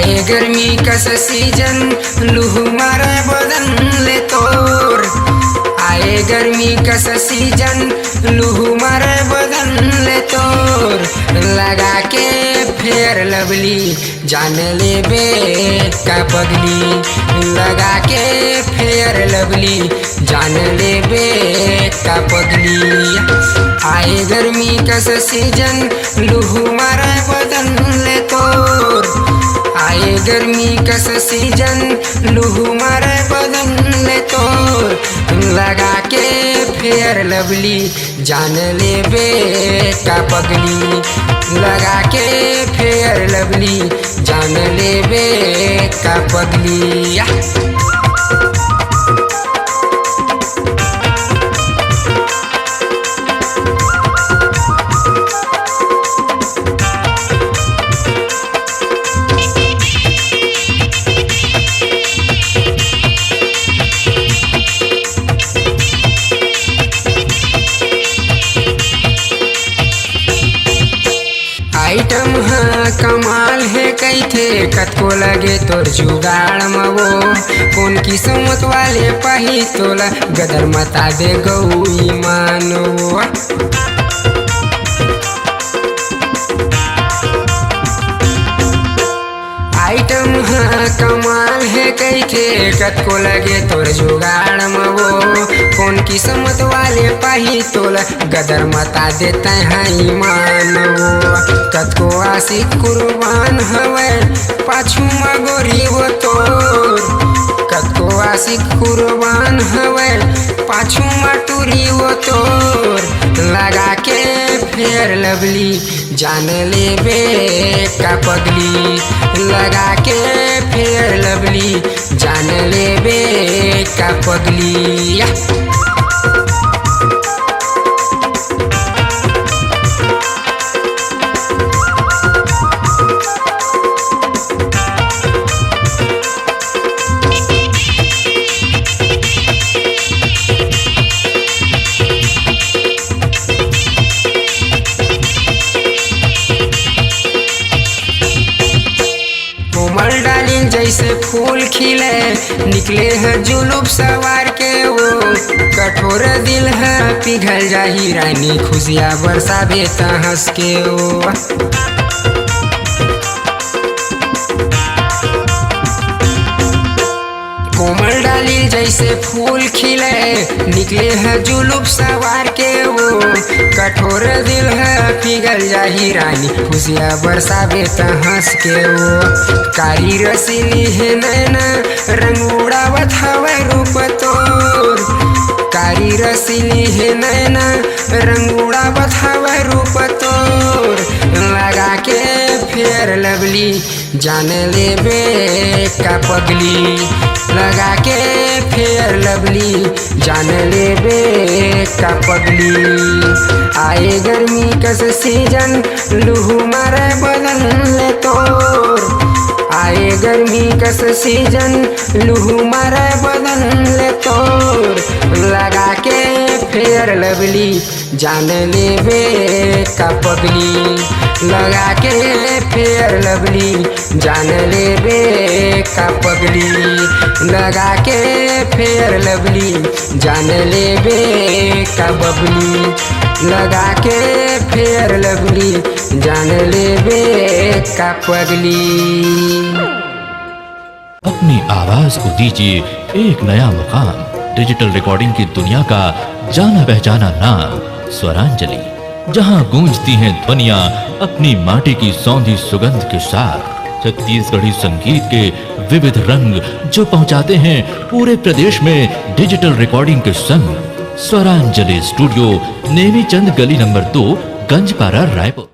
आए गर्मी कस सीजन लूह मारे बदन ले तोर। आए गर्मी कस सीजन लूह मारे बदन ले तोर। लगा के फेयर लवली जान ले बे का पगली। लगा के फेयर लवली जान ले बे का पगली। आए गर्मी कस सीजन लूह मारे बदन ले तोर। आए गर्मी कस सीजन लूह मारे बदन ले तोर। लगा के फेयर लवली जान ले बे का पगली। लगा के फेयर लवली जान ले बे का पगली। आइटम हाँ कमाल है कैथे कतको लगे तोर जुगाड़ मवो। कौन किस्मत वाले पाही तोला गदर मता दे गौ ईमानो। आइटम हाँ कमाल है कैथे कतको लगे तोर जुगाड़ मवो। कौन किस्मत वाले पाही तोला गदर मता देते हैं ईमानो। कतको आशिक कुर्बान हवे पाछू मगोरी वो तोर। कतको आशिक कुर्बान हवे पाछू मटूरी वो तोर। लगा के फेयर लवली जान ले बे का पगली। लगा के फेयर लवली जान ले बे का पगली। कोमल डालिन जैसे फूल खिले निकले है जुलूब सवार के वो। कठोर दिल है पिघल जाही रानी खुशियाँ बरसाबे ता हंस के वो। कोमल डाली जैसे फूल खिले निकले है जुलूब सवार के वो। कठोर दिल है पिघल जाही रानी खुशियाँ बरसाबे ता हंस के वो। कारी रसीली है नैना रंग उड़ावत हवे रूप तोर। कारी रसीली है नैना रंग उड़ावत हवे रूप तोर। लगा के फेयर लवली जान ले बे का पगली। लगा के फेयर लवली जान ले बे का पगली। आए गर्मी कस सीजन लूह मारे बदन ले तोर। आए गर्मी कस सीजन लूह मारे बदन ले तोर। लगा के फेयर लवली जान ले बे का पगली। लगा के फेयर लवली जान ले बे का पगली। लगा के फेयर लवली जान ले बे का बबली। लगा के फेयर लवली जान ले बे का पगली। अपनी आवाज को दीजिए एक नया मुकाम। डिजिटल रिकॉर्डिंग की दुनिया का जाना पहचाना नाम स्वरांजलि, जहां गूंजती हैं ध्वनियां अपनी माटी की सौंधी सुगंध के साथ। छत्तीसगढ़ी संगीत के विविध रंग जो पहुंचाते हैं पूरे प्रदेश में डिजिटल रिकॉर्डिंग के संग। स्वरांजलि स्टूडियो नेमीचंद गली नंबर 2 गंजपारा रायपुर।